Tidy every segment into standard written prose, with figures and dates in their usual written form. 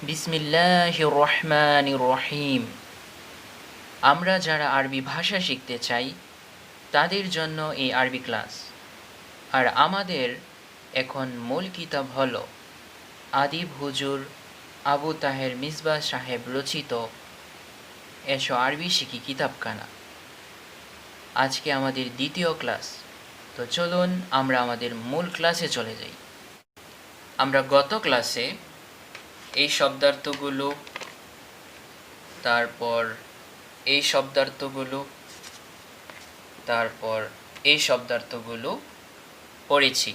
বিসমিল্লাহির রহমানির রহিম। আমরা যারা আরবি ভাষা শিখতে চাই তাদের জন্য এই আরবি ক্লাস। আর আমাদের এখন মূল কিতাব হলো আদিব হুজুর আবু তাহের মিসবাহ সাহেব রচিত এসো আরবি শিখি কিতাবখানা। আজকে আমাদের দ্বিতীয় ক্লাস। তো চলুন আমরা আমাদের মূল ক্লাসে চলে যাই। আমরা গত ক্লাসে এই শব্দার্থগুলো, তারপর এই শব্দার্থগুলো, তারপর এই শব্দার্থগুলো পড়েছি।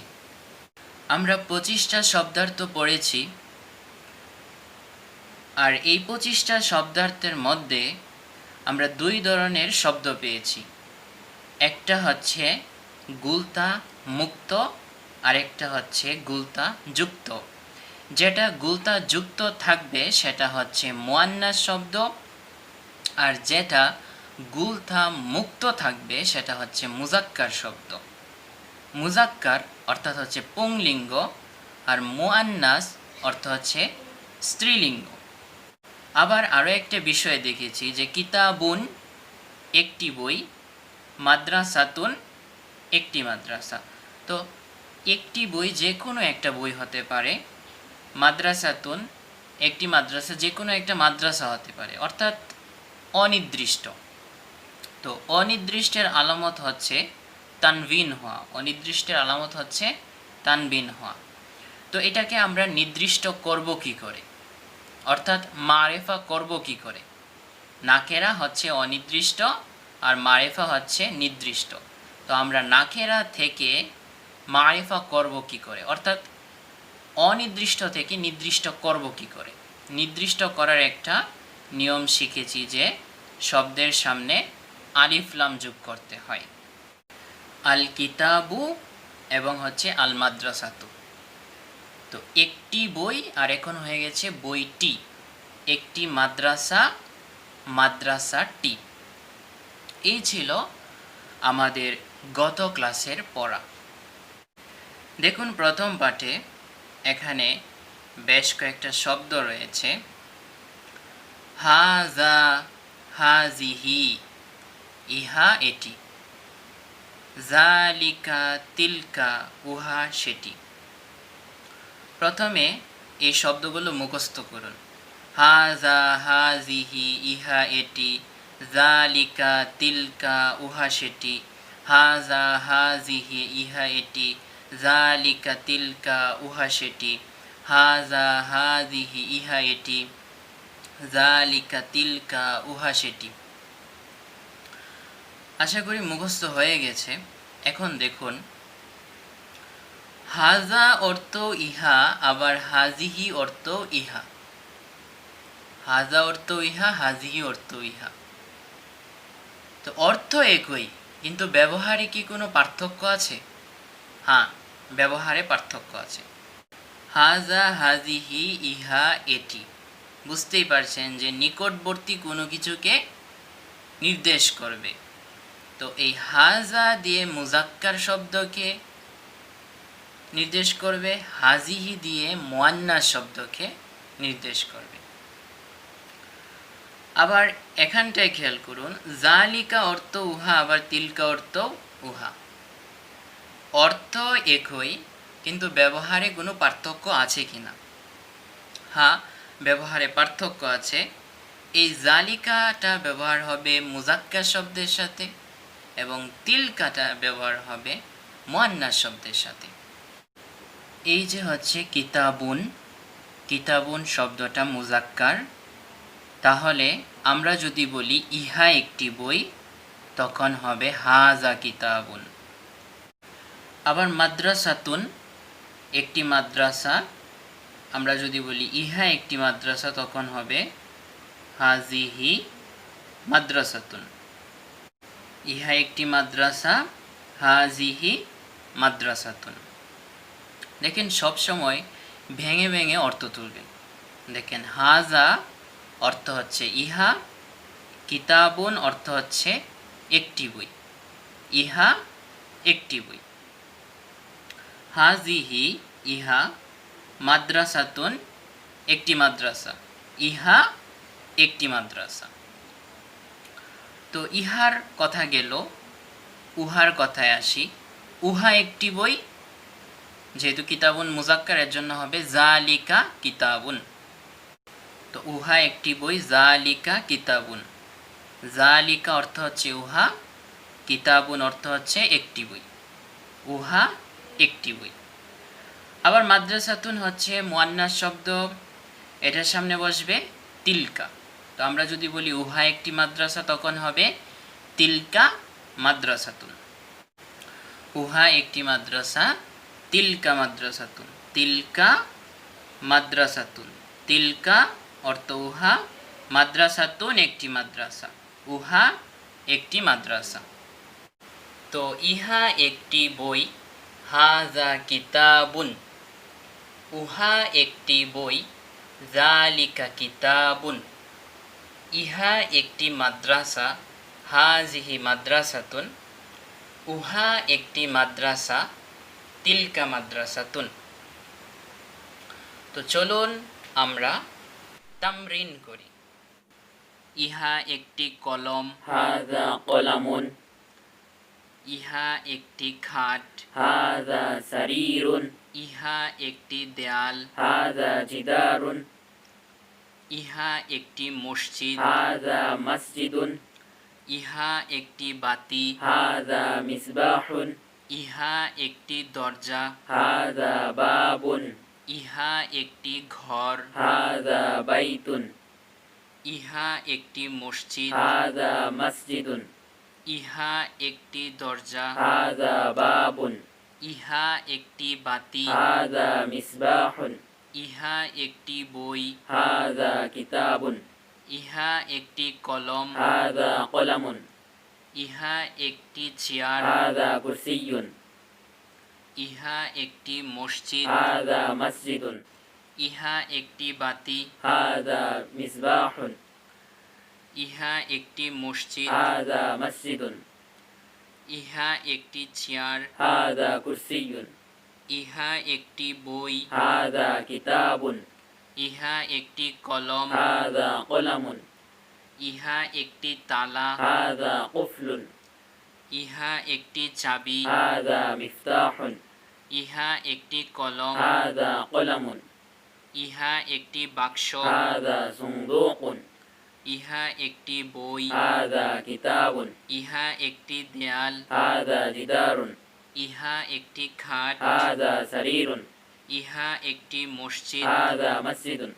আমরা 25টা শব্দার্থ পড়েছি। আর এই 25টা শব্দার্থের মধ্যে আমরা দুই ধরনের শব্দ পেয়েছি। একটা হচ্ছে গুলতা মুক্ত, আরেকটা হচ্ছে গুলতা যুক্ত। যেটা গুলতা যুক্ত থাকবে সেটা হচ্ছে মুয়ান্নাস শব্দ, আর যেটা গুলতা মুক্ত থাকবে সেটা হচ্ছে মুজাক্কার শব্দ। মুজাক্কার অর্থাৎ হচ্ছে পুংলিঙ্গ, আর মুয়ান্নাস অর্থ হচ্ছে স্ত্রীলিঙ্গ। আবার আরও একটা বিষয় দেখেছি যে কিতাবুন একটি বই, মাদ্রাসাতুন একটি মাদ্রাসা। তো একটি বই যে কোনো একটা বই হতে পারে, মাদ্রাসাতুন একটি মাদ্রাসা যে কোনো একটা মাদ্রাসা হতে পারে, অর্থাৎ অনির্দিষ্ট। তো অনির্দিষ্টের আলামত হচ্ছে তানবিন হওয়া, অনির্দিষ্টের আলামত হচ্ছে তানবিন হওয়া। তো এটাকে আমরা নির্দিষ্ট করব কি করে, অর্থাৎ মারেফা করব কি করে? নাকেরা হচ্ছে অনির্দিষ্ট আর মারেফা হচ্ছে নির্দিষ্ট। তো আমরা নাকেরা থেকে মারেফা করব কি করে, অর্থাৎ অনির্দিষ্ট থেকে নির্দিষ্ট করব কি করে? নির্দিষ্ট করার একটা নিয়ম শিখেছি যে শব্দের সামনে আলিফ লাম যোগ করতে হয়। আল কিতাবু এবং হচ্ছে আল মাদ্রাসাতু। তো একটি বই আর এখন হয়ে গেছে বইটি। একটি মাদ্রাসা, মাদ্রাসাটি। এই ছিল আমাদের গত ক্লাসের পড়া। দেখুন প্রথম পাঠে এখানে বেশ কয়েকটা শব্দ রয়েছে। হাজা, হাজিহি, ইহা এটি। জালিকা, তিলকা, উহা সেটি। প্রথমে এই শব্দগুলো মুখস্থ করুন। হাজা, হাজিহি, ইহা এটি। জালিকা, তিলকা, উহা সেটি। হাজা, হাজিহি, ইহা এটি। জালিকা, তিলকা, উহা সেটি। হাজা, হাজিহি, ইহা এটি। জালিকা, তিলকা, উহা সেটি। আশা করি মুখস্থ হয়ে গেছে। এখন দেখুন, হাজা অর্থ ইহা, আবার হাজিহি অর্থ ইহা। হাজা অর্থ ইহা, হাজিহি অর্থ ইহা। তো অর্থ একই, কিন্তু ব্যবহারে কি কোনো পার্থক্য আছে? হ্যাঁ, ব্যবহারে পার্থক্য আছে। হাজা, হাজিহি, ইহা এটি। বুঝতেই পারছেন যে নিকটবর্তী কোনো কিছুকে নির্দেশ করবে। তো এই হাজা দিয়ে মুজাক্কার শব্দকে নির্দেশ করবে, হাজিহি দিয়ে মুয়ান্নাস শব্দকে নির্দেশ করবে। আবার এখানটায় খেয়াল করুন, জালিকা অর্থ উহা, আবার তিলকা অর্থ উহা। অর্থ একই, কিন্তু ব্যবহারে কোনো পার্থক্য আছে কিনা? হ্যাঁ, ব্যবহারে পার্থক্য আছে। এই জালিকাটা ব্যবহার হবে মুজাক্কার শব্দের সাথে, এবং তিলকাটা ব্যবহার হবে মুয়ান্নাস শব্দের সাথে। এই যে হচ্ছে কিতাবুন, কিতাবুন শব্দটা মুজাক্কার। তাহলে আমরা যদি বলি ইহা একটি বই, তখন হবে হাজা কিতাবুন। আবার মাদ্রাসাতুন একটি মাদ্রাসা, আমরা যদি বলি ইহা একটি মাদ্রাসা, তখন হবে হাজিহি মাদ্রাসাতুন। ইহা একটি মাদ্রাসা, হাজিহি মাদ্রাসাতুন। দেখেন সবসময় ভেঙে ভেঙে অর্থ তুলবেন। দেখেন হাজা অর্থ হচ্ছে ইহা, কিতাবুন অর্থ হচ্ছে একটি বই, ইহা একটি বই। হাজিহি ইহা, মাদ্রাসাতুন একটি মাদ্রাসা, ইহা একটি মাদ্রাসা। তো ইহার কথা গেল, উহার কথায় আসি। উহা একটি বই, যেহেতু কিতাবুন মুজাক্কার এর জন্য হবে জালিকা কিতাবুন। তো উহা একটি বই, জালিকা কিতাবুন। জালিকা অর্থ হচ্ছে উহা, কিতাবুন অর্থ হচ্ছে একটি বই। উহা একটি বই। আবার মাদ্রাসাতুন হচ্ছে মুয়ান্নাস শব্দ, এটার সামনে বসবে তিলকা। তো আমরা যদি বলি উহা একটি মাদ্রাসা, তখন হবে তিলকা মাদ্রাসাতুন। উহা একটি মাদ্রাসা, তিলকা মাদ্রাসাতুন। তিলকা মাদ্রাসাতুন। তিলকা অর্থ উহা, মাদ্রাসাতুন একটি মাদ্রাসা, উহা একটি মাদ্রাসা। তো ইহা একটি বই, হাযা কিতাবুন। উহা একটি বই, যালিকা কিতাবুন। ইহা একটি মাদ্রাসা, হাযিহি মাদ্রাসাতুন। উহা একটি মাদ্রাসা, তিলকা মাদ্রাসাতুন। তো চলুন আমরা তামরিন করি। ইহা একটি কলম, হাযা কলামুন। ইহা একটি খাট, হাযা সারীরুন। ইহা একটি দেয়াল, হাযা জিদারুন। ইহা একটি মসজিদ, হাযা মসজিদুন। ইহা একটি বাতি, হাযা মিসবাহুন। ইহা একটি দরজা, হাযা বাবুন। ইহা একটি ঘর, হাযা বাইতুন। ইহা একটি মসজিদ, হাযা মসজিদুন। ইহা একটি দরজা, হাযা বাবুন। ইহা একটি বাতি, হাযা মিসবাহুন। ইহা একটি বই, হাযা কিতাবুন। ইহা একটি কলম, হাযা কলামুন। ইহা একটি চেয়ার, হাযা কুরসিয়্যুন। ইহা একটি মসজিদ, হাযা মসজিদুন। ইহা একটি বাতি, হাযা মিসবাহুন। ইহা একটি মসজিদ, হাযা মসজিদুন। ইহা একটি চেয়ার, হাযা কুরসিয়্যুন। ইহা একটি বই, হাযা কিতাবুন। ইহা একটি কলম, হাযা কলামুন। ইহা একটি তালা, হাযা কুফলুন। ইহা একটি চাবি, হাযা মিফতাহুন। ইহা একটি কলম, হাযা কলামুন। ইহা একটি বাক্স, হাযা সুনদুকুন। ইহা একটি বই, হাযা কিতাবুন। ইহা একটি দেয়াল, হাযা জিদারুন। ইহা একটি খাট, হাযা সারীরুন। ইহা একটি মসজিদ, হাযা মসজিদুন।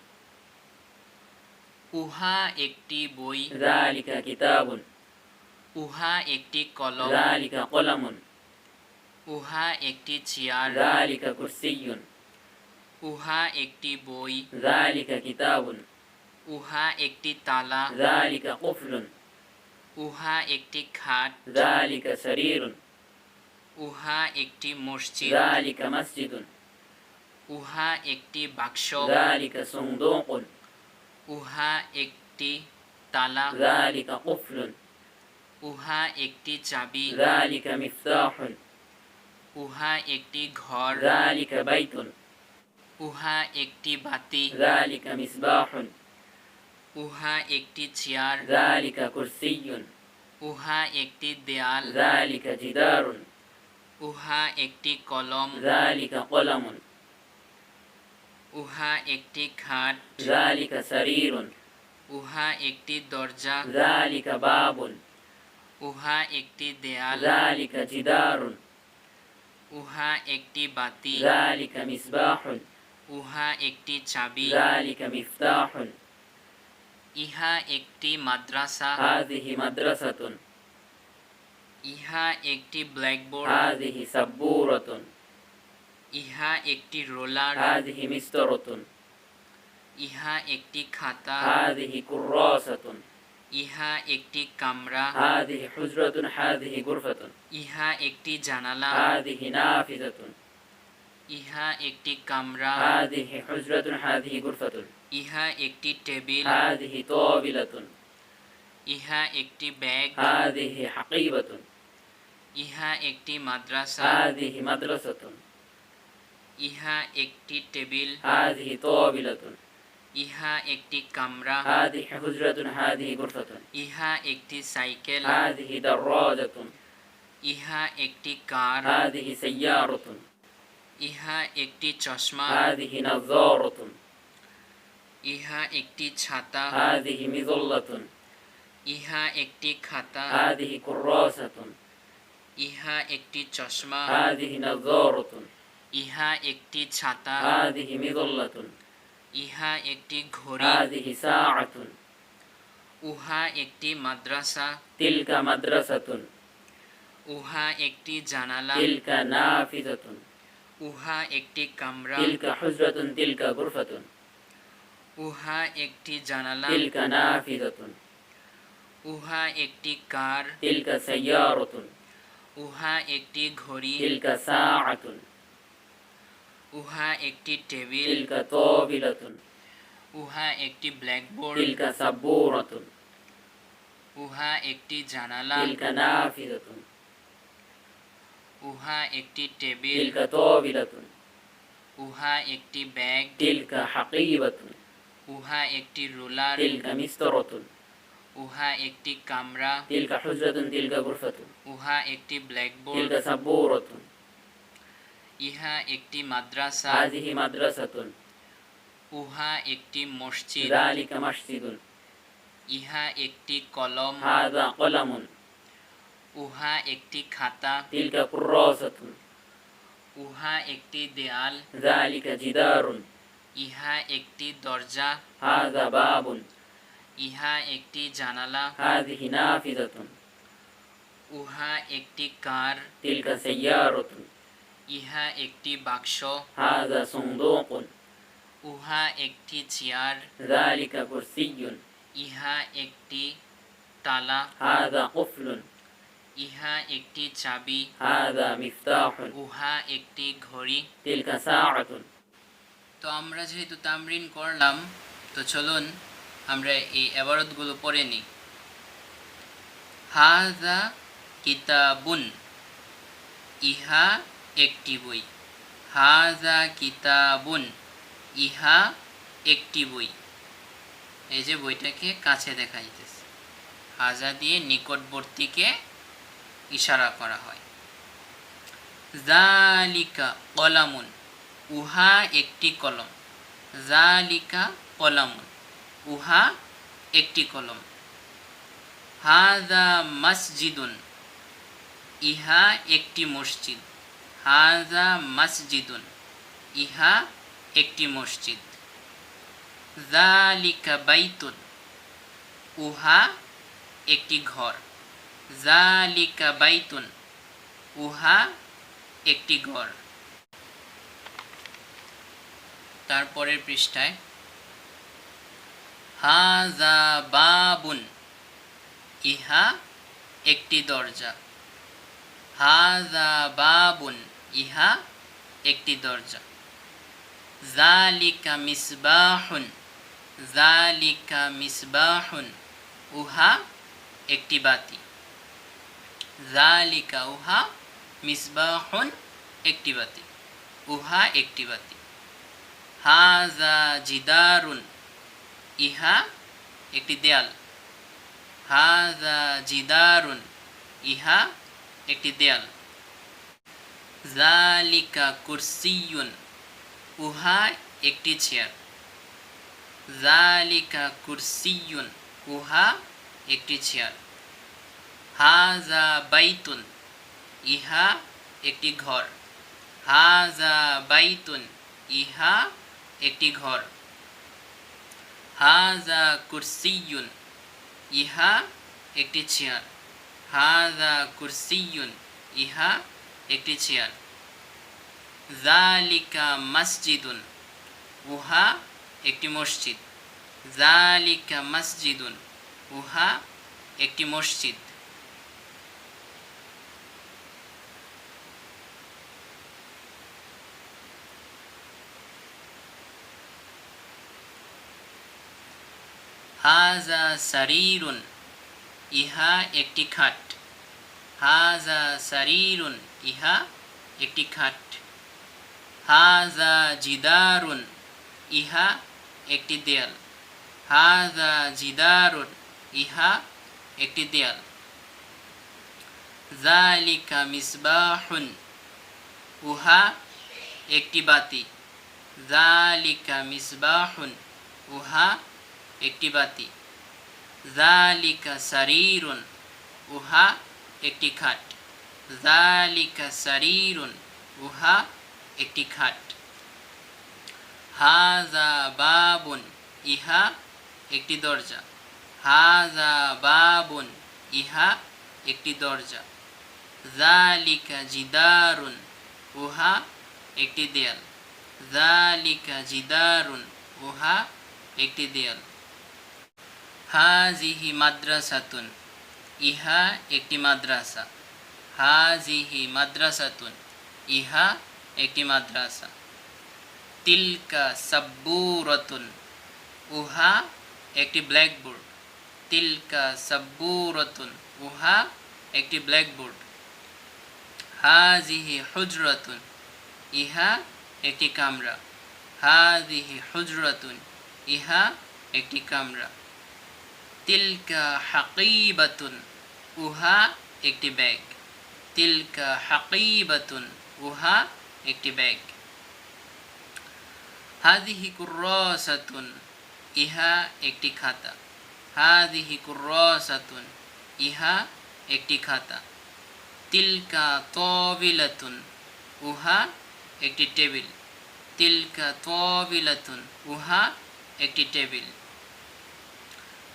উহা একটি বই, যালিকা কিতাবুন। উহা একটি কলম, যালিকা কলামুন। উহা একটি চেয়ার, যালিকা কুরসিয়্যুন। উহা একটি বই, যালিকা কিতাবুন। উহা একটি তালা, যালিকা কুফলুন। উহা একটি খাট, যালিকা সারীরুন। উহা একটি মসজিদ, যালিকা মসজিদুন। উহা একটি বাক্স, যালিকা সুনদুকুন। উহা একটি তালা, যালিকা কুফলুন। উহা একটি চাবি, যালিকা মিফতাহুন। উহা একটি ঘর, যালিকা বাইতুন। উহা একটি বাতি, যালিকা মিসবাহুন। উহা একটি চেয়ার, যালিকা কুরসিয়্যুন। উহা একটি দেয়াল, যালিকা জিদারুন। উহা একটি কলম, যালিকা কলামুন। উহা একটি খাট, যালিকা সারীরুন। উহা একটি দরজা, যালিকা বাবুন। উহা একটি দেয়াল, যালিকা জিদারুন। উহা একটি বাতি, যালিকা মিসবাহুন। উহা একটি চাবি, যালিকা মিফতাহুন। ইহা একটি মাদ্রাসা, হাযিহি মাদ্রাসাতুন। ইহা একটি ব্ল্যাকবোর্ড, হাযিহি সাব্বুরাতুন। ইহা একটি রোলার, হাযিহি মিসতারাতুন। ইহা একটি খাতা, হাযিহি কুররাসাতুন। ইহা একটি কামরা, হাযিহি হুজরাতুন। হাযিহি গুরফাতুন। ইহা একটি জানালা, হাযিহি নাফিযাতুন। ইহা একটি কামরা, হাযিহি হুজরাতুন। হাযিহি গুরফাতুন। ইহা একটি টেবিল, হাযিহি তাবিলাতুন। ইহা একটি ব্যাগ, হাযিহি হাকিবাতুন। ইহা একটি মাদ্রাসা, হাযিহি মাদ্রাসাতুন। ইহা একটি টেবিল, হাযিহি তাবিলাতুন। ইহা একটি কামরা, هذه حجرة هذه غرفة، ইহা একটি সাইকেল, هذه دراجة، ইহা একটি কার, هذه سيارة، ইহা একটি চশমা, هذه نظارة، ইহা একটি ছাতা, هذه مظلة، ইহা একটি খাতা, هذه كراسة، ইহা একটি চশমা, هذه نظارة، ইহা একটি ছাতা, هذه مظلة، ইহা একটি ঘড়ি, هذه ساعة، উহা একটি মাদ্রাসা, تلك مدرسة، উহা একটি জানালা, تلك نافذة، উহা একটি কামরা, تلك حجرة، تلك غرفة، উহা একটি জানালা, تلك نافذة، উহা একটি কার, تلك سيارة، উহা একটি ঘড়ি, تلك ساعة، উহা একটি টেবিল, تلك طاولة، উহা একটি ব্ল্যাকবোর্ড, تلك سبورة، উহা একটি জানালা, تلك نافذة، উহা একটি টেবিল, تلك طاولة، উহা একটি ব্যাগ, تلك حقيبة، উহা একটি রুলার, تلك مسطرة، উহা একটি কামরা, تلك حجرة، تلك غرفة، উহা একটি ব্ল্যাকবোর্ড, تلك سبورة، ইহা একটি মাদ্রাসা, هذه مدرسة، উহা একটি মসজিদ, ذلك مسجد، ইহা একটি কলম, هذا قلم، উহা একটি খাতা, تلك كراسة، উহা একটি দেয়াল, ذلك جدار، ইহা একটি দরজা, هذا باب، ইহা একটি জানালা, هذه نافذة، উহা একটি কার, تلك سيارة، ইহা একটি বাক্স, هذا صندوق، উহা একটি চেয়ার, ذلك كرسي، ইহা একটি তালা, هذا قفل، ইহা একটি চাবি, هذا مفتاح، উহা একটি ঘড়ি। تلك ساعة। তো আমরা যেহেতু তামরিন করলাম, তো চলুন আমরা এই এবারতগুলো পড়ে নিই। হাযা কিতাবুন, ইহা একটি বই। হাযা কিতাবুন, ইহা একটি বই। এই যে বইটাকে কাছে দেখা যাইতেছে, হাযা দিয়ে নিকটবর্তীকে ইশারা করা হয়। যালিকা কলামুন, উহা একটি কলম। যালিকা কলামুন, উহা একটি কলম। হাযা মসজিদুন, ইহা একটি মসজিদ। হাযা মসজিদুন, ইহা একটি মসজিদ। যালিকা বাইতুন, উহা একটি ঘর। যালিকা বাইতুন, উহা একটি ঘর। তারপরের পৃষ্ঠায় হাযা বাবুন, ইহা একটি দরজা। হাযা বাবুন, ইহা একটি দরজা। যালিকা মিসবাহুন, যালিকা মিসবাহুন, উহা একটি বাতি। যালিকা, উহা, মিসবাহুন, একটি বাতি, উহা একটি বাতি। হাযা জিদারুন, ইহা একটি দেয়াল। হাযা জিদারুন, ইহা একটি দেয়াল। যালিকা কুরসিয়ুন, উহা একটি চেয়ার। যালিকা কুরসিয়ুন, উহা একটি চেয়ার। হাযা বাইতুন, ইহা একটি ঘর। হাযা বাইতুন, ইহা একটি ঘর। হাযা কুরসিয়ুন, ইহা একটি চেয়ার। হাযা কুরসিয়ুন, ইহা একটি চেয়ার। যালিকা মসজিদুন, উহা একটি মসজিদ। যালিকা মসজিদুন, উহা একটি মসজিদ। হাযা সারীরুন, ইহা একটি খাট। হাযা সারীরুন, ইহা একটি খাট। হাযা জিদারুন, ইহা একটি দেয়াল। হাযা জিদারুন, ইহা একটি দেয়াল। যালিকা মিসবাহুন, উহা একটি বাতি। যালিকা মিসবাহুন, উহা একটি বাতি। যালিকা সারিরুন, উহা একটি খাট। যালিকা সারিরুন, উহা একটি খাট। হাযা বাবুন, ইহা একটি দরজা। হাযা বাবুন, ইহা একটি দরজা। যালিকা জিদারুন, উহা একটি দেয়াল। যালিকা জিদারুন, উহা একটি দেয়াল। হাযিহি মাদ্রাসাতুন, ইহা একটি মাদ্রাসা। হাযিহি মাদ্রাসাতুন, ইহা একটি মাদ্রাসা। তিলকা সাব্বুরাতুন, উহা একটি ব্ল্যাকবোর্ড। তিলকা সাব্বুরাতুন, উহা একটি ব্ল্যাকবোর্ড। হাযিহি হুজরাতুন, ইহা একটি কামরা। হাযিহি হুজরাতুন, ইহা একটি কামরা। তিলকা হাকিবাতুন, উহা একটি ব্যাগ। তিলকা হাকিবাতুন, উহা একটি ব্যাগ। হাযিহি কুররাসাতুন, ইহা একটি খাতা। হাযিহি কুররাসাতুন, ইহা একটি খাতা। তিলকা তাবিলাতুন, উহা একটি টেবিল। তিলকা তাবিলাতুন, উহা একটি টেবিল।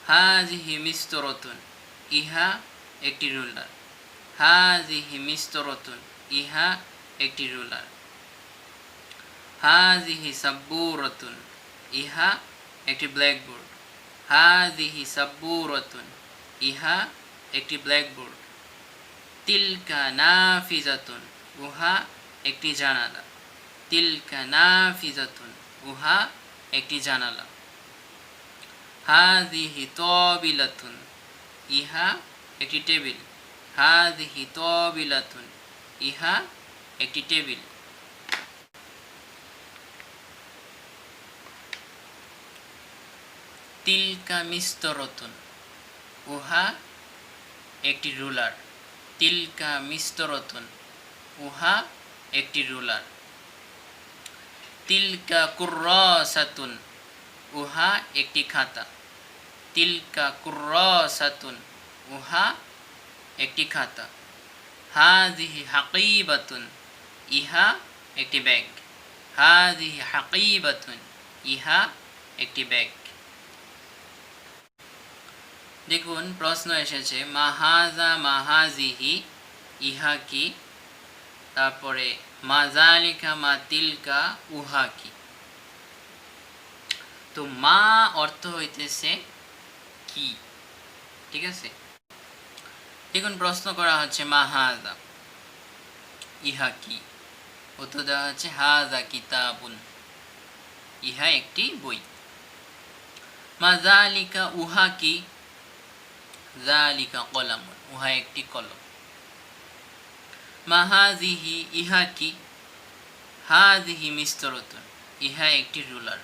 হাযিহি মিসতরাতুন, ইহা একটি রুলার। হাযিহি মিসতরাতুন, ইহা একটি রুলার। হাযিহি সাব্বুরাতুন, ইহা একটি ব্ল্যাকবোর্ড। হাযিহি সাব্বুরাতুন, ইহা একটি ব্ল্যাকবোর্ড। তিলকা নাফিজাতুন, উহা একটি জানালা। তিলকা নাফিজাতুন, উহা একটি জানালা। হাযিহি তাবিলাতুন, ইহা একটি টেবিল। হাযিহি তাবিলাতুন, ইহা একটি টেবিল। তিলকা মিস্তরাতুন, উহা একটি রুলার। তিলকা মিস্তরাতুন, উহা একটি রুলার। তিলকা কুররাসাতুন, উহা একটি খাতা। তিলকা কুররাসাতুন, উহা একটি খাতা। হাযিহি হাকিবাতুন, ইহা একটি ব্যাগ। হাযিহি হাকিবাতুন, ইহা একটি ব্যাগ। দেখুন প্রশ্ন এসেছে মাহাযা মাহাযিহি, ইহা কি। তারপরে মা যালিকা মা তিলকা, উহা কি। তো মা অর্থ হইতেছে কি, ঠিক আছে। দেখুন প্রশ্ন করা হচ্ছে মাহাযা, ইহা কি। উত্তর দেওয়া হচ্ছে হাযা কিতাবুন, ইহা একটি বই। মা যালিকা, উহা কি। যালিকা কলামুন, উহা একটি কলম। মা হাযিহি, ইহা কি। হাযিহি মিসতরাতুন, ইহা একটি রুলার।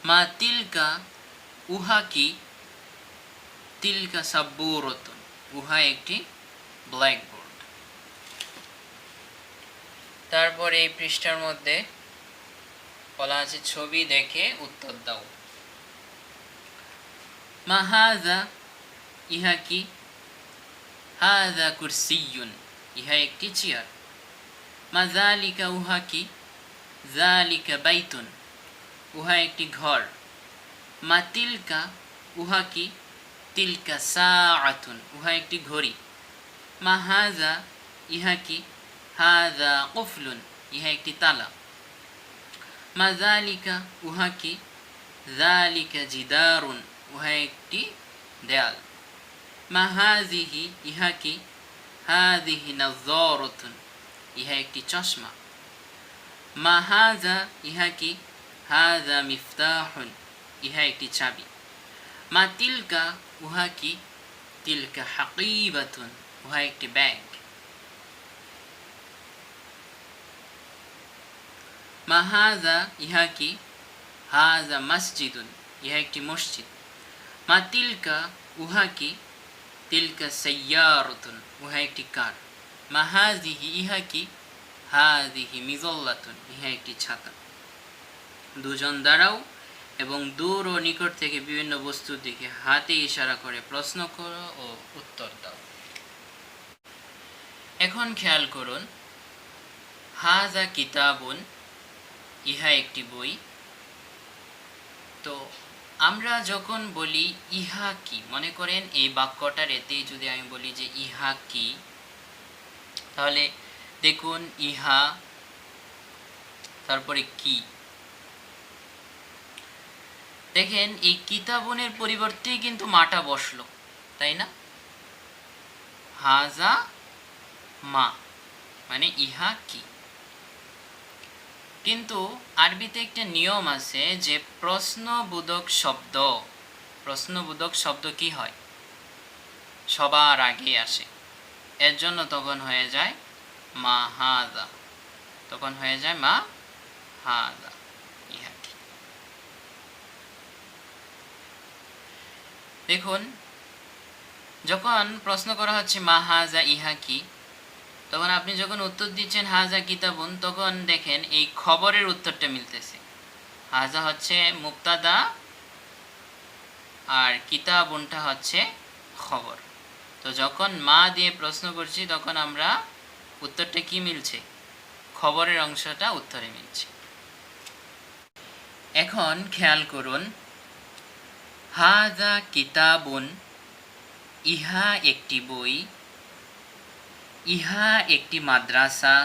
মা তিলকা, উহা কি। তিলকা সাব্বুরাতুন, উহা একটি ব্ল্যাকবোর্ড। তারপরে এই পৃষ্ঠার মধ্যে বলা আছে ছবি দেখে উত্তর দাও। মা হাযা, ইহা কি। হাযা কুরসিয়্যুন, ইহা একটি চেয়ার। মা যালিকা, উহা কি। যালিকা বাইতুন, উহা একটি ঘর। মা তিলকা, উহা কি। তিলকা সাআতুন, উহা একটি ঘড়ি। মা হাযা, ইহা কি। হাযা কুফলুন, ইহা একটি তালা। মা যালিকা, উহা কি। যালিকা জিদারুন, উহা একটি দেয়াল। মা হাযিহি, ইহা কি। হাযিহি নাযযারাতুন, ইহা একটি চশমা। মা হাযা, ইহা কি। হাযা মিফতাহুন, ইহা একটি চাবি। মা তিলকা, উহা কি। তিলকা হাকিবাতুন, উহা একটি ব্যাগ। মা হাযা, ইহা কি। হাজা মসজিদুন, ইহা একটি মসজিদ। মা তিলকা, উহা কি? তিলকা সাইয়ারাতুন, উহা একটি কার। মা হাযিহি, ইহা কি? হাযিহি মিযাল্লাতুন, ইহা একটি ছাতা। দুজন দাঁড়াও এবং দূর ও নিকট থেকে বিভিন্ন বস্তুর দিকে হাতে ইশারা করে প্রশ্ন করো ও উত্তর দাও। এখন খেয়াল করুন, হাযা কিতাবুন, ইহা একটি বই। তো আমরা যখন বলি ইহা কি, মনে করেন এই বাক্যটার এতেই যদি আমি বলি যে ইহা কি, তাহলে দেখুন ইহা, তারপরে কি। দেখেন এই কিতাবনের পরিবর্তেই কিন্তু মাটা বসলো, তাই না? হাজা মা, মানে ইহা কি। কিন্তু আরবিতে একটা নিয়ম আছে যে প্রশ্নবোধক শব্দ কি হয়? সবার আগে আসে। এর জন্য তখন হয়ে যায় মা হাজা, তখন হয়ে যায় মা হাজা, ইহা কি। দেখুন, যখন প্রশ্ন করা হচ্ছে মা হাজা ইহা কি, তখন আপনি যখন উত্তর দিচ্ছেন হাজা কিতাবুন, তখন দেখেন এই খবরের উত্তরটা মিলতেছে। হাজা হচ্ছে মুবতাদা আর কিতাবুনটা হচ্ছে খবর। তো যখন মা দিয়ে প্রশ্ন করছি তখন আমরা উত্তরটা কি মিলছে? খবরের অংশটা উত্তরে মিলছে। এখন খেয়াল করুন, হাজা কিতাবুন, ইহা একটি বই, ইহা একটি মাদ্রাসা,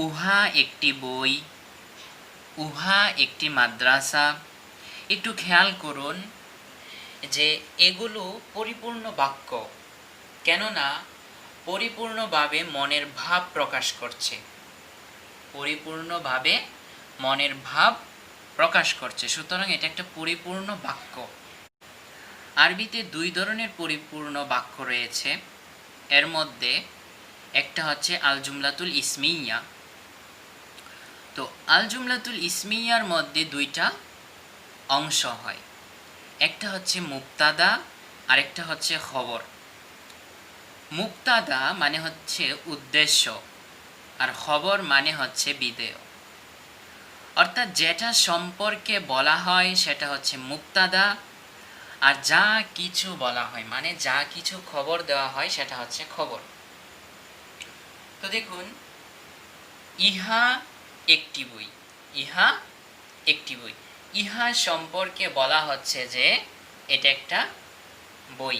উহা একটি বই, উহা একটি মাদ্রাসা। একটু খেয়াল করুন যে এগুলো পরিপূর্ণ বাক্য, কেননা পরিপূর্ণভাবে মনের ভাব প্রকাশ করছে, পরিপূর্ণভাবে মনের ভাব প্রকাশ করছে, সুতরাং এটা একটা পরিপূর্ণ বাক্য। আরবিতে দুই ধরনের পরিপূর্ণ বাক্য রয়েছে। এর মধ্যে একটা হচ্ছে আল জুমলাতুল ইসমিয়া। তো আল জুমলাতুল ইসমিয়ার মধ্যে দুইটা অংশ হয়, একটা হচ্ছে মুবতাদা আর একটা হচ্ছে খবর। মুবতাদা মানে হচ্ছে উদ্দেশ্য আর খবর মানে হচ্ছে বিধেয়। অর্থাৎ যেটা সম্পর্কে বলা হয় সেটা হচ্ছে মুবতাদা, আর যা কিছু বলা হয় মানে যা কিছু খবর দেওয়া হয় সেটা হচ্ছে খবর। তো দেখুন, ইহা একটি বই, ইহা একটি বই, ইহা সম্পর্কে বলা হচ্ছে যে এটা একটা বই।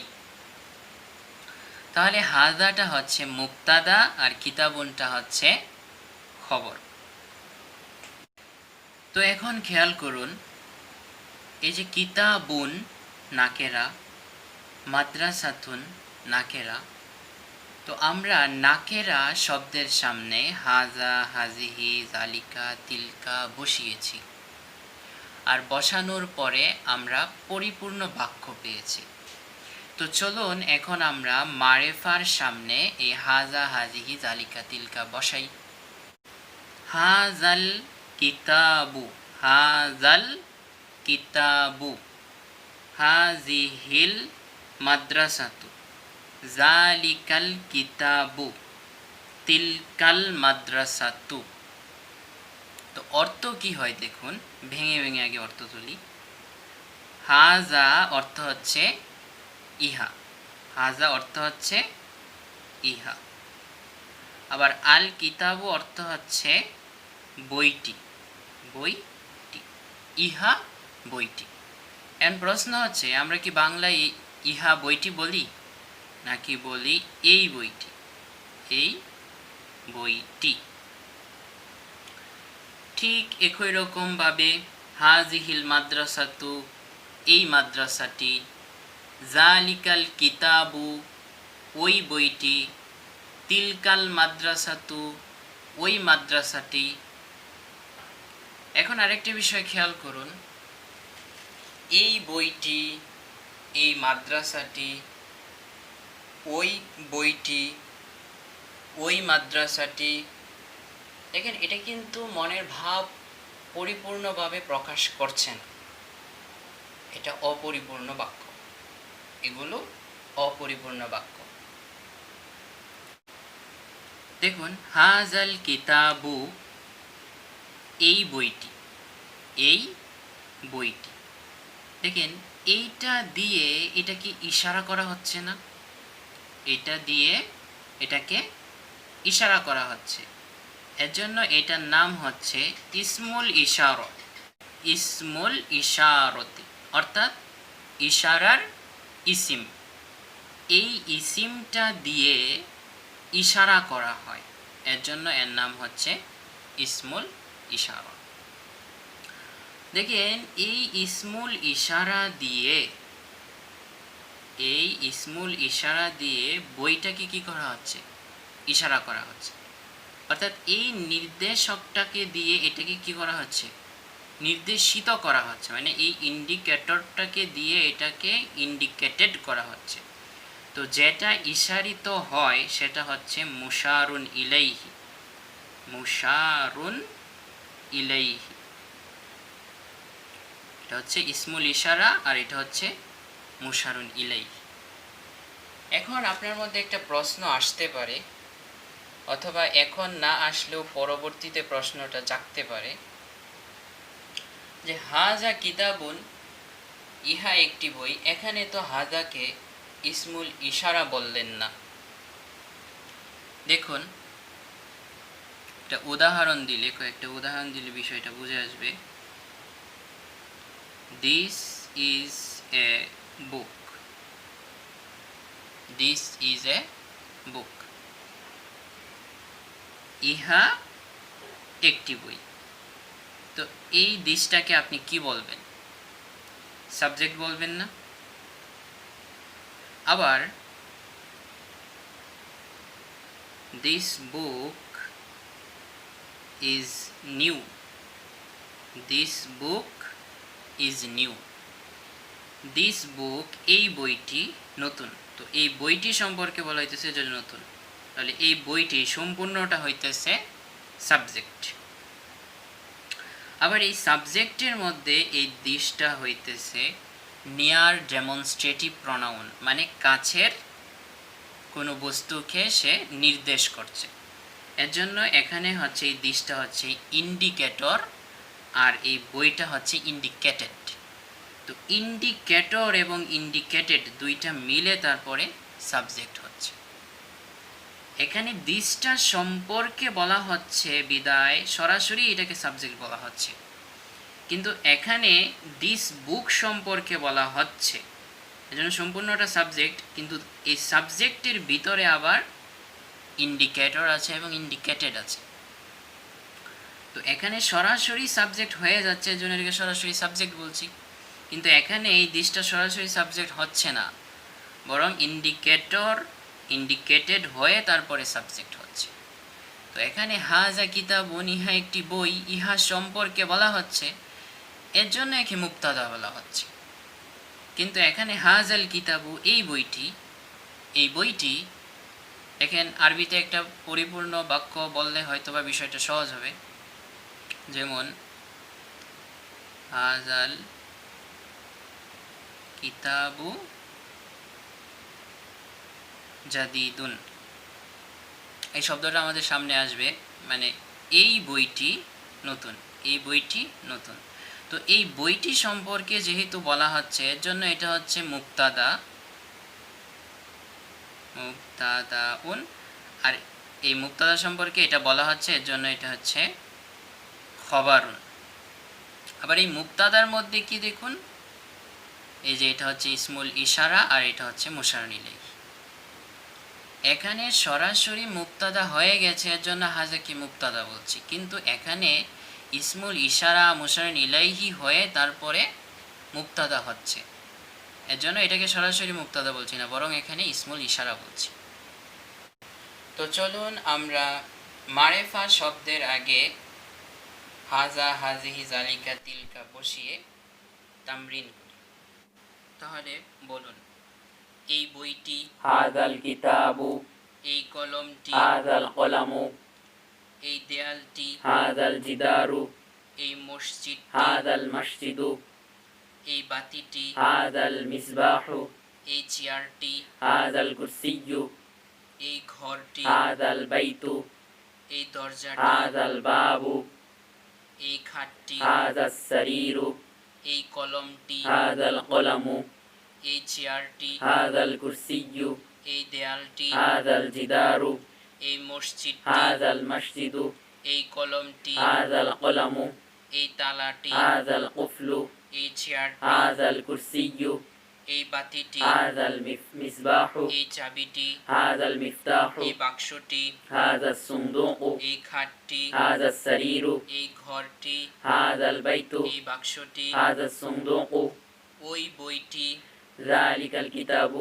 তাহলে হাজাটা হচ্ছে মুবতাদা আর কিতাবুনটা হচ্ছে খবর। তো এখন খেয়াল করুন, এই যে কিতাবুন নাকেরা, মাদ্রাসাতুন নাকেরা, তো আমরা নাকেরা শব্দের সামনে হাজা, হাজিহি, জালিকা, তিলকা বসিয়েছি, আর বসানোর পরে আমরা পরিপূর্ণ বাক্য পেয়েছি। তো চলুন এখন আমরা মারেফার সামনে এই হাজা, হাজিহি, জালিকা, তিলকা বসাই। হাজাল কিতাবু, হাজাল কিতাবু, হাজিহিল মাদ্রাসাতু, জালিকাল কিতাবু, তিলকাল মাদ্রাসাতু। তো অর্থ কি হয় দেখুন, ভেঙে ভেঙে আগে অর্থ তুলি। হাজা অর্থ হচ্ছে ইহা, হাজা অর্থ হচ্ছে ইহা। আবার আল কিতাবু অর্থ হচ্ছে বইটি, বইটি, ইহা বইটি। এখন প্রশ্ন হচ্ছে, আমরা কি বাংলায় ইহা বইটি বলি নাকি বলি এই বইটি, এই বইটি। ঠিক একই রকমভাবে হাজিহিল মাদ্রাসাতু, এই মাদ্রাসাটি, জালিকাল কিতাবু, ওই বইটি, তিলকাল মাদ্রাসাতু, ওই মাদ্রাসাটি। এখন আরেকটি বিষয় খেয়াল করুন, এই বইটি, এই মাদ্রাসাটি, ওই বইটি, ওই মাদ্রাসাটি। দেখেন এটা কিন্তু মনের ভাব পরিপূর্ণভাবে প্রকাশ করছে না, এটা অপরিপূর্ণ বাক্য। এগুলো অপরিপূর্ণ বাক্য। দেখুন, হাজাল কিতাবু, এই বইটি, এই বইটি। দেখেন, এইটা দিয়ে এটাকে ইশারা করা হচ্ছে না, এটা দিয়ে এটাকে ইশারা করা হচ্ছে। এর জন্য এটার নাম হচ্ছে ইসমুল ইশারত। ইসমুল ইশারতি অর্থাৎ ইশারার ইসিম। এই ইসিমটা দিয়ে ইশারা করা হয়, এর জন্য এর নাম হচ্ছে ইসমুল ইশারা। দেখেন, এই ইসমুল ইশারা দিয়ে, এই ইসমুল ইশারা দিয়ে বইটাকে কি করা হচ্ছে? ইশারা করা হচ্ছে। অর্থাৎ এই নির্দেশকটাকে দিয়ে এটাকে কি করা হচ্ছে? নির্দেশিত করা হচ্ছে, মানে এই ইন্ডিকেটরটাকে দিয়ে এটাকে ইন্ডিকেটেড করা হচ্ছে। তো যেটা ইশারিত হয় সেটা হচ্ছে মুশারুন ইলাইহি। মুশারুন ইলাইহি, এটা হচ্ছে ইসমুল ইশারা আর এটা হচ্ছে মুশারুন ইলাইহি। এখন আপনার মধ্যে একটা প্রশ্ন আসতে পারে, অথবা এখন না আসলেও পরবর্তীতে প্রশ্নটা জাগতে পারে যে হাজা কিতাবুন, ইহা একটি বই, এখানে তো হাজাকে ইসমুল ইশারা বললেন না। দেখুন, একটা উদাহরণ দিলে, কয়েকটা উদাহরণ দিলে বিষয়টা বুঝে আসবে। This is a book, this is a book. ইহা একটি বই। তো এই দিসটাকে আপনি কি বলবেন? সাবজেক্ট বলবেন না? আবার this book is new, this book is new. This book, এই বইটি নতুন। তো এই বইটি সম্পর্কে বলা হইতেছে যে নতুন, তাহলে এই বইটি সম্পূর্ণটা হইতেছে সাবজেক্ট। আবার এই সাবজেক্টের মধ্যে এই দিসটা হইতেছে নিয়ার ডেমনস্ট্রেটিভ প্রনাউন, মানে কাছের কোনো বস্তুকে সে নির্দেশ করছে। এর জন্য এখানে হচ্ছে এই দিসটা হচ্ছে ইন্ডিকেটর আর এই বইটা হচ্ছে ইন্ডিকেটেড। তো ইন্ডিকেটর এবং ইন্ডিকেটেড দুইটা মিলে তারপরে সাবজেক্ট হচ্ছে। এখানে দিসটা সম্পর্কে বলা হচ্ছে বিদায় সরাসরি এটাকে সাবজেক্ট বলা হচ্ছে, কিন্তু এখানে দিস বুক সম্পর্কে বলা হচ্ছে, এজন্য সম্পূর্ণটা সাবজেক্ট, কিন্তু এই সাবজেক্টের ভিতরে আবার ইন্ডিকেটর আছে এবং ইন্ডিকেটেড আছে। তো এখানে সরাসরি সাবজেক্ট হয়ে যাচ্ছে, এজন্য এটাকে সরাসরি সাবজেক্ট বলছি, কিন্তু এখানে এই দিসটা সরাসরি সাবজেক্ট হচ্ছে না, বরং ইন্ডিকেটর ইন্ডিকেটেড হয়ে তারপরে সাবজেক্ট হচ্ছে। তো এখানে হাজা কিতাবুন, ইহা একটি বই, ইহা সম্পর্কে বলা হচ্ছে, এর জন্য একে মুক্তাদা বলা হচ্ছে। কিন্তু এখানে হাজাল কিতাবু, এই বইটি, এই বইটি, এখন আরবিতে একটা পরিপূর্ণ বাক্য বললে হয়তো বা বিষয়টা সহজ হবে। যেমন হাজাল কিতাবু জাদিদুন, এই শব্দটা আমাদের সামনে আসবে, মানে এই বইটি নতুন, এই বইটি নতুন। তো এই বইটি সম্পর্কে যেহেতু বলা হচ্ছে, এর জন্য এটা হচ্ছে মুক্তাদা, মুক্তাদাউন। আর এই মুক্তাদা সম্পর্কে এটা বলা হচ্ছে, এর জন্য এটা হচ্ছে খবরুন। আবার এই মুক্তাদার মধ্যে কি দেখুন, এই যে এটা হচ্ছে ইসমুল ইশারা আর এটা হচ্ছে মুশারুন ইলাইহি। এখানে সরাসরি মুক্তাদা হয়ে গেছে, এর জন্য হাজাকে মুক্তাদা বলছি, কিন্তু এখানে ইসমুল ইশারা মুশারুন ইলাইহি হয়ে তারপরে মুক্তাদা হচ্ছে, এর জন্য এটাকে সরাসরি মুক্তাদা বলছি না, বরং এখানে ইসমুল ইশারা বলছি। তো চলুন আমরা মারেফা শব্দের আগে হাজা, হাজিহি, জালিকা, তিলকা বসিয়ে তামরিন করি। তাহলে বলুন, এই বইটি, হাযাল কিতাবু, এই কলমটি, হাযাল কলামু, এই দেয়ালটি, হাযাল জিদারু, এই মসজিদটি, هذا المسجد এই বাতিটি, هذا المصباح এই চেয়ারটি, هذا الكرسي এই ঘরটি, هذا البيت এই দরজাটি, هذا الباب এই খাটটি, هذا السرير এই কলমটি, هذا القلم এই চেয়ারটি, هذا الكرسي এই দেয়ালটি, هذا الجدار এই মসজিদটি, هذا المسجد এই কলমটি, هذا القلم এই তালাটি, هذا القفل এই চেয়ারটি, هذا الكرسي এই বাতিটি, هذا المصباح এই চাবিটি, هذا المفتاح এই বাক্সটি, هذا الصندوق এই খাটটি, هذا السرير এই ঘরটি, هذا البيت এই বাক্সটি, هذا الصندوق ওই বইটি, ذلك الكتاب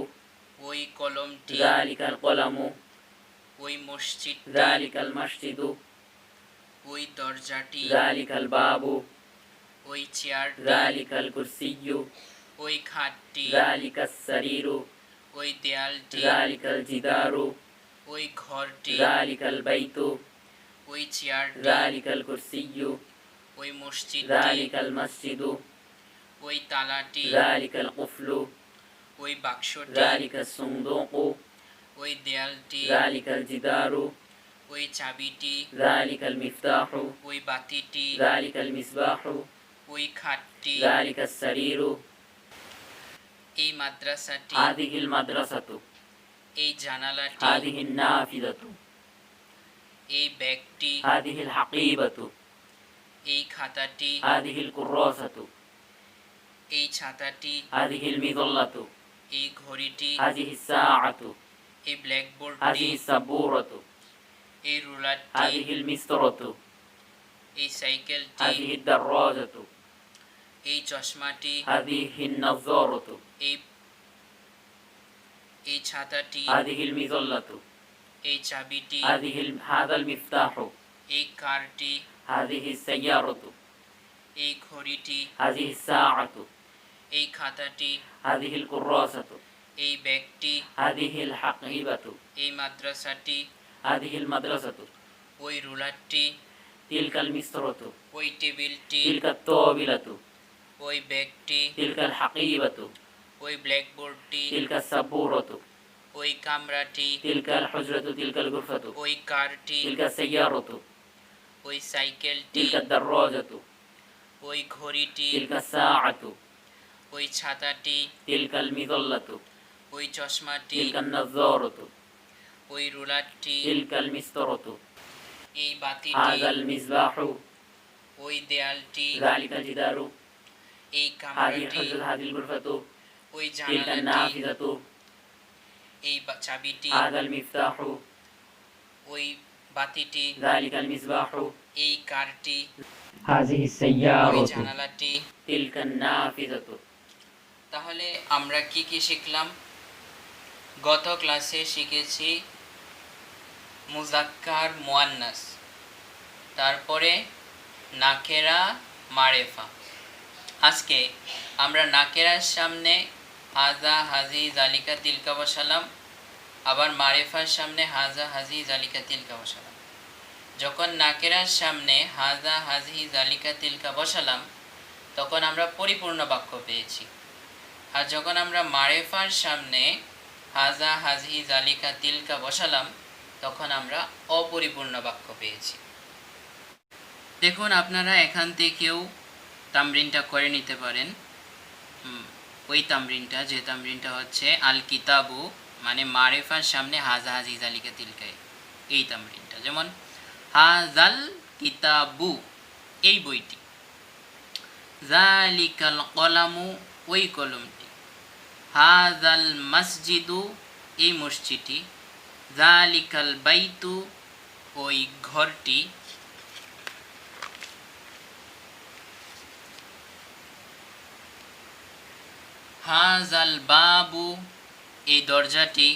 ওই কলমটি, ذلك القلم ওই মসজিদটি, ذلك المسجد ওই দরজাটি, ذلك الباب ওই চেয়ারটি, ذلك الكرسي ওই খাটটি, ذلك السرير ওই দেয়ালটি, ذلك الجدار ওই ঘরটি, ذلك البيت ওই চেয়ারটি, ذلك الكرسي ওই মসজিদটি, ذلك المسجد ওই তালাটি, ذلك القفل ওই বাক্সটি, ذلك الصندوق ওই দেয়ালটি, ذلك الجدار ওই চাবিটি, ذلك المفتاح ওই বাতিটি, ذلك المصباح ওই খাটটি, ذلك السرير এই মাদ্রাসাটি, هذه المدرسة এই জানালাটি, هذه النافذة এই ব্যাগটি, هذه الحقيبة এই খাতাটি, هذه الكراسة এই ছাতাটি, هذه المظلة এই ঘড়িটি, هذه الساعة এই ব্ল্যাকবোর্ডটি, هذه السبورة এই রুলারটি, هذه المسطرة এই সাইকেলটি, هذه الدراجة এই চশমাটি, هذه النظارة এই ছাতাটি, هذه المظلة এই চাবিটি, هذا المفتاح এই কারটি, هذه السيارة এই ঘড়িটি, هذه الساعة এই খাতাটি, هذه الكراسة এই ব্যাগটি, هذه الحقيبة এই মাদ্রাসাটি, هذه المدرسة ওই রুলারটি, تلك المسطرة ওই টেবিলটি, تلك الطاولة ওই ব্যাগটি, تلك الحقيبة ওই ব্ল্যাকবোর্ডটি, تلك السبورة ওই কামরাটি, تلك الحجرة تلك الغرفة ওই কারটি, تلك السيارة ওই সাইকেলটি, تلك الدراجة ওই ঘড়িটি, تلك الساعة ওই ছাতাটি, تلك المظلة ওই চশমাটি, تلك النظارة ওই রুলারটি, تلك المسطرة এই বাতিটি, هذا المصباح ওই দেয়ালটি, ذلك الجدار এই هذه কামরাটি, الحجرة هذه الغرفة ওই تلك জানালাটি, النافذة এই চাবিটি, هذا المفتاح ওই বাতিটি, ذلك المصباح এই কারটি, هذه ওই السيارة জানালাটি। تلك النافذة তাহলে আমরা কি কি শিখলাম? গত ক্লাসে শিখেছি মুজাক্কার মুয়ান্নাস, তারপরে নাকেরা মারেফা। আজকে আমরা নাকেরার সামনে হাজা হাজি জালিকা তিলকা বসালাম, আবার মারেফার সামনে হাজা হাজি জালিকা তিলকা বসালাম। যখন নাকেরার সামনে হাজা হাজি জালিকা তিলকা বসালাম তখন আমরা পরিপূর্ণ বাক্য পেয়েছি, আর যখন আমরা মারেফার সামনে হাজা হাজি জালিকা তিলকা বসালাম তখন আমরা অপরিপূর্ণ বাক্য পেয়েছি। দেখুন, আপনারা এখান থেকেও তামরিনটা করে নিতে পারেন। ওই তামরিনটা, যে তামরিনটা হচ্ছে আল কিতাবু মানে মারেফার সামনে হাজা হাজি জালিকা তিলকায়, এই তামরিনটা। যেমন হাজাল কিতাবু এই বইটি, জালিকাল কলামু ওই কলমটি, হাজাল মসজিদু এই মসজিদটি, জালিকাল বাইতু ওই ঘরটি, হাজাল বাবু এই দরজাটি,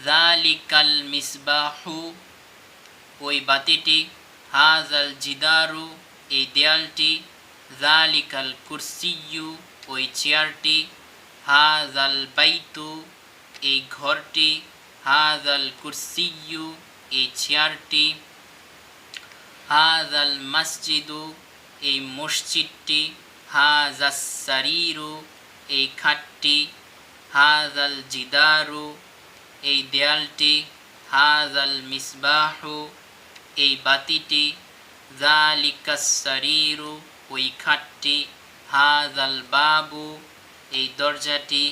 জালিকাল মিসবাহু ওই বাতিটি, হাজাল জিদারু এই দেয়ালটি, জালিকাল কুরসিয়ু ওই চেয়ারটি, হাজাল বাইতু এই ঘরটি, হাজাল কুরসিয়ু এই চেয়ারটি, হাজাল মসজিদু এই মসজিদটি, হাজাস সারিরু এই খাটটি, হাজাল জিদারু এই দেয়ালটি, হাজাল মিসবাহু এই বাতিটি, যালিকাস সারিরু ওই খাটটি, হাজাল বাবু এই দরজাটি,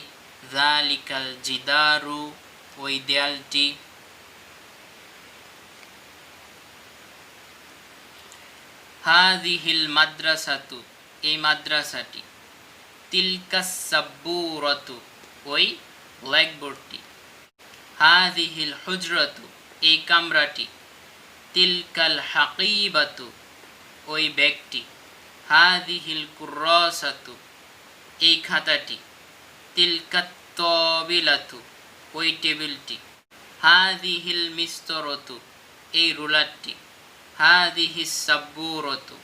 যালিকাল জিদারু ওই দেয়ালটি। হাযিহিল মাদ্রাসাতু এই মাদ্রাসাটি, তিলকাস সাব্বুরাতু ওই ব্ল্যাকবোর্ডটি, হাযিহিল হুজরাতু এই কামরাটি, তিলকাল হাকিবাতু ওই ব্যাগটি, হাযিহিল কুররাসাতু এই খাতাটি, তিলকাত তাবিলাতু ওই টেবিলটি, হাযিহিল মিস্তরতু এই রুলারটি, হাযিহিস সাব্বুরাতু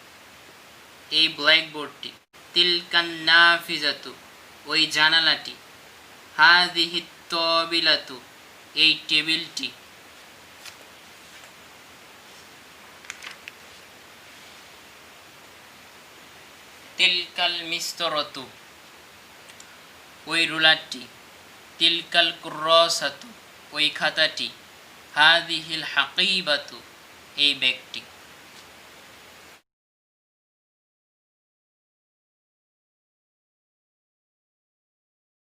এই ব্ল্যাকবোর্ডটি, তিলকান নাফিজাতু ওই জানালাটি, হাযিহিত তাবিলাতু এই টেবিলটি। তিলকাল মিস্তরতু ওই রুলারটি, তিলকাল কুররাসাতু ওই খাতাটি, হাযিহিল হাকিবাতু এই ব্যাগটি।